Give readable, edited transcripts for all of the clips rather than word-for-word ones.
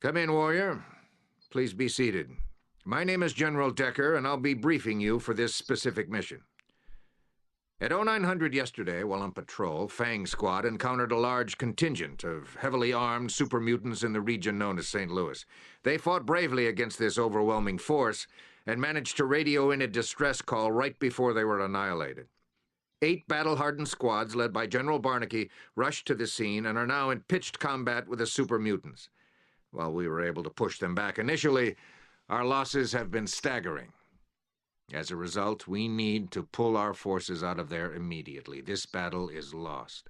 Come in, warrior. Please be seated. My name is General Decker, and I'll be briefing you for this specific mission. At 0900 yesterday, while on patrol, Fang Squad encountered a large contingent of heavily armed super mutants in the region known as St. Louis. They fought bravely against this overwhelming force and managed to radio in a distress call right before they were annihilated. 8 battle-hardened squads led by General Barnaky rushed to the scene and are now in pitched combat with the super mutants. While we were able to push them back initially, our losses have been staggering. As a result, we need to pull our forces out of there immediately. This battle is lost.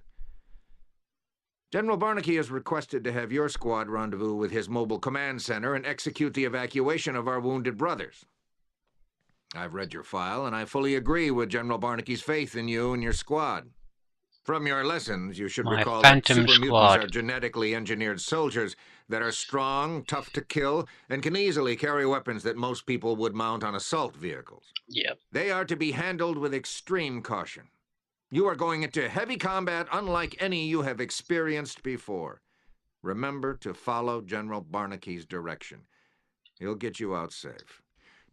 General Barnaky has requested to have your squad rendezvous with his mobile command center and execute the evacuation of our wounded brothers. I've read your file, and I fully agree with General Barnaky's faith in you and your squad. From your lessons, you should My recall that Phantom super mutants are Squad. genetically engineered soldiers that are strong, tough to kill, and can easily carry weapons that most people would mount on assault vehicles. Yep. They are to be handled with extreme caution. You are going into heavy combat unlike any you have experienced before. Remember to follow General Barnaky's direction. He'll get you out safe.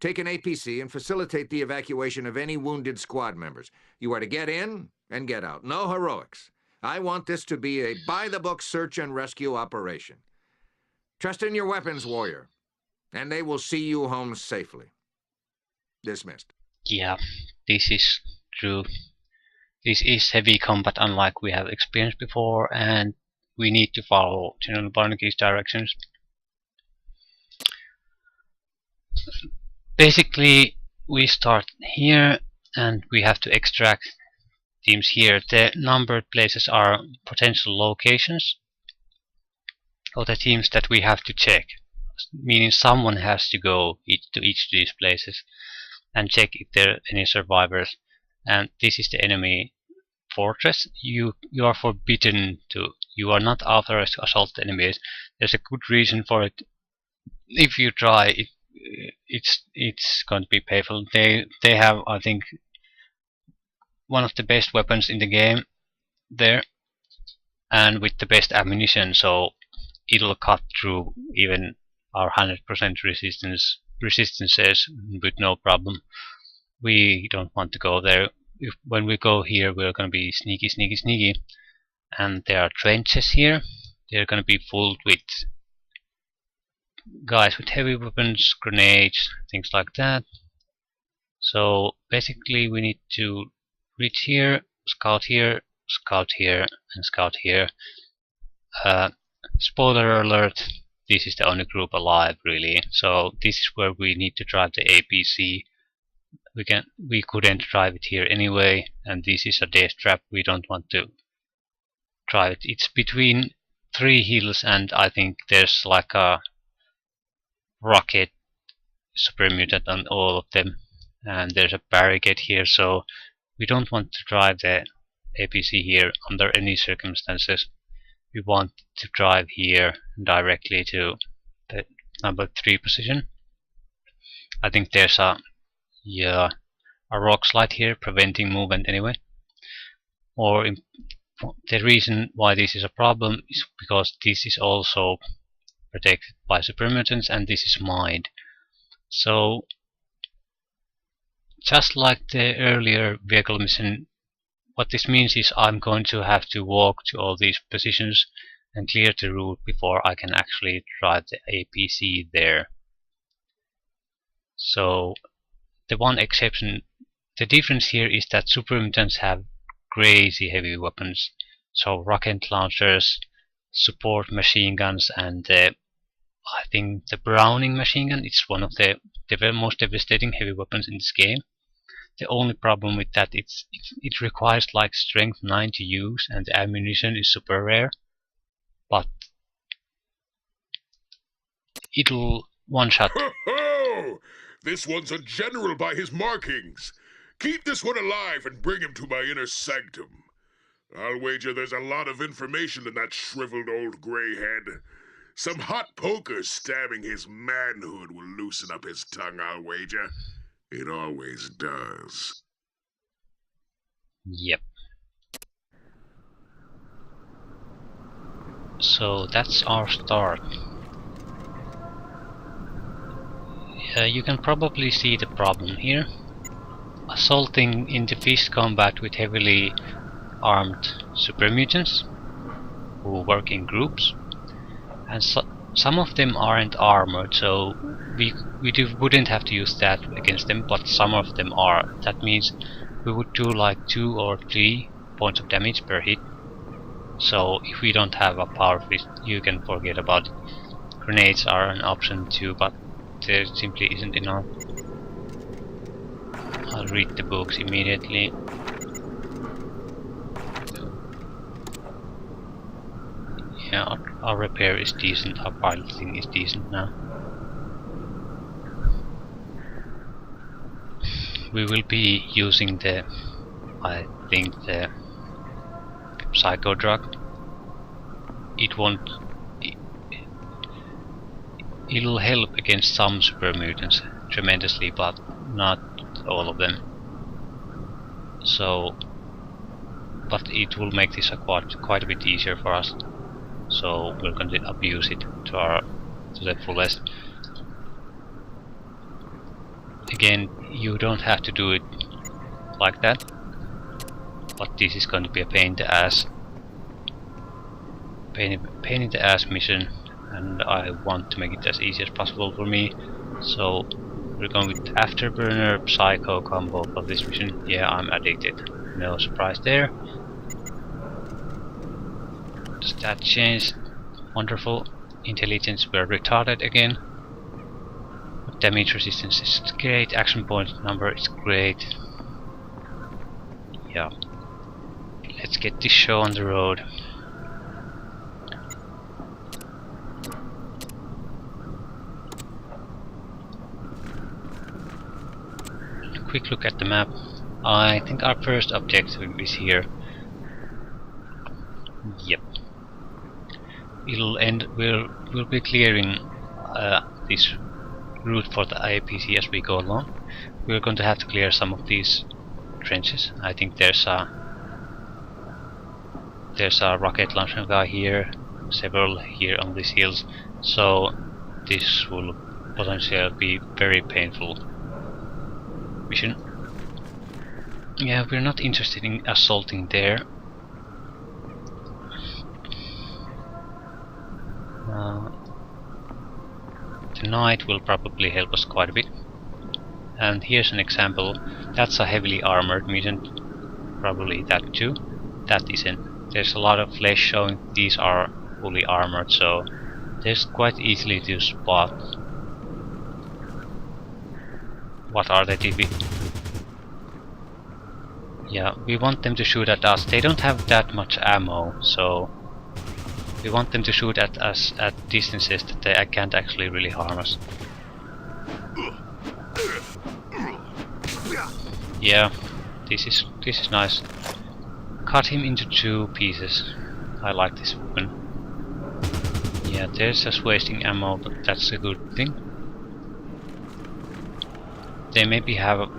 Take an APC and facilitate the evacuation of any wounded squad members. You are to get in and get out. No heroics. I want this to be a by-the-book search and rescue operation. Trust in your weapons, warrior, and they will see you home safely. Dismissed. Yeah, this is true. This is heavy combat unlike we have experienced before, and we need to follow General Barnaky's directions. Basically, we start here and we have to extract teams here. The numbered places are potential locations of the teams that we have to check, meaning someone has to go to each of these places and check if there are any survivors. And this is the enemy fortress. You are forbidden to. You are not authorized to assault the enemies. There's a good reason for it. If you try, it's going to be painful. They have, I think, one of the best weapons in the game there, and with the best ammunition, so it'll cut through even our 100% resistances with no problem. We don't want to go there. When we go here, we're going to be sneaky, and there are trenches here. They're going to be filled with guys with heavy weapons, grenades, things like that. So basically we need to reach here, scout here, scout here, and scout here. Spoiler alert, this is the only group alive really, so this is where we need to drive the APC. We couldn't drive it here anyway, and this is a death trap. We don't want to drive it. It's between 3 hills, and I think there's like a rocket super mutant on all of them, and there's a barricade here, so we don't want to drive the APC here under any circumstances. We want to drive here directly to the number 3 position. I think there's a rock slide here preventing movement anyway. Or the reason why this is a problem is because this is also protected by super mutants and this is mined. So just like the earlier vehicle mission, what this means is I'm going to have to walk to all these positions and clear the route before I can actually drive the APC there. So the one exception, the difference here is that super mutants have crazy heavy weapons. So rocket launchers, support machine guns, and I think the Browning machine gun is one of the most devastating heavy weapons in this game. The only problem with that it requires like strength 9 to use, and the ammunition is super rare, but it'll one shot. Ho ho! This one's a general by his markings. Keep this one alive and bring him to my inner sanctum. I'll wager there's a lot of information in that shriveled old gray head. Some hot poker stabbing his manhood will loosen up his tongue, I'll wager. It always does. Yep. So that's our start. You can probably see the problem here. Assaulting into fist combat with heavily armed super mutants who work in groups, and some of them aren't armored, so we wouldn't have to use that against them, but some of them are. That means we would do like 2 or 3 points of damage per hit. So if we don't have a power fist, you can forget about it. Grenades are an option too, but there simply isn't enough. I'll read the books immediately. Yeah, our repair is decent, our piloting is decent now. We will be using the, I think, the psycho drug. It'll help against some super mutants tremendously, but not all of them. So, but it will make this quite a bit easier for us. So we're going to abuse it to the fullest. Again, you don't have to do it like that, but this is going to be a pain in the ass mission, and I want to make it as easy as possible for me. So we're going with Afterburner Psycho combo for this mission. Yeah, I'm addicted. No surprise there. Stat change, wonderful. Intelligence, we're retarded again. Damage resistance is great. Action point number is great. Yeah. Let's get this show on the road. A quick look at the map. I think our first objective is here. Yep. We'll be clearing this route for the IAPC as we go along. We're going to have to clear some of these trenches. I think there's a rocket launcher guy here, several here on these hills, so this will potentially be very painful mission. Yeah, we're not interested in assaulting there. The night will probably help us quite a bit. And here's an example. That's a heavily armored mutant. Probably that too. That isn't. There's a lot of flesh showing these are fully armored, so there's quite easily to spot what are they doing. Yeah, we want them to shoot at us. They don't have that much ammo, so we want them to shoot at us at distances that they can't actually really harm us. Yeah, this is nice. Cut him into 2 pieces. I like this weapon. Yeah, there's just wasting ammo, but that's a good thing. They maybe have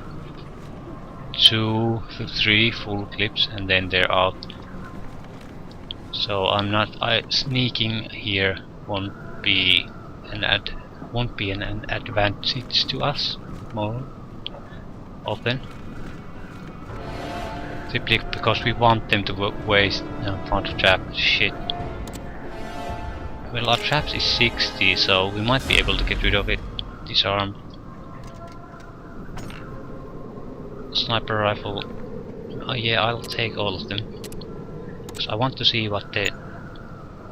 2 to 3 full clips and then they're out. So sneaking here won't be an advantage to us more often. Simply because we want them to waste found a trap. Shit. Well, our traps is 60, so we might be able to get rid of it. Disarmed. Sniper rifle. Oh yeah, I'll take all of them. Because I want to see what the...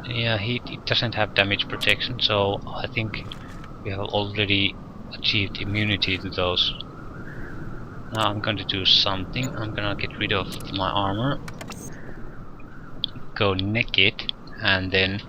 Yeah, it doesn't have damage protection, so I think we have already achieved immunity to those. Now I'm going to do something. I'm gonna get rid of my armor, go naked, and then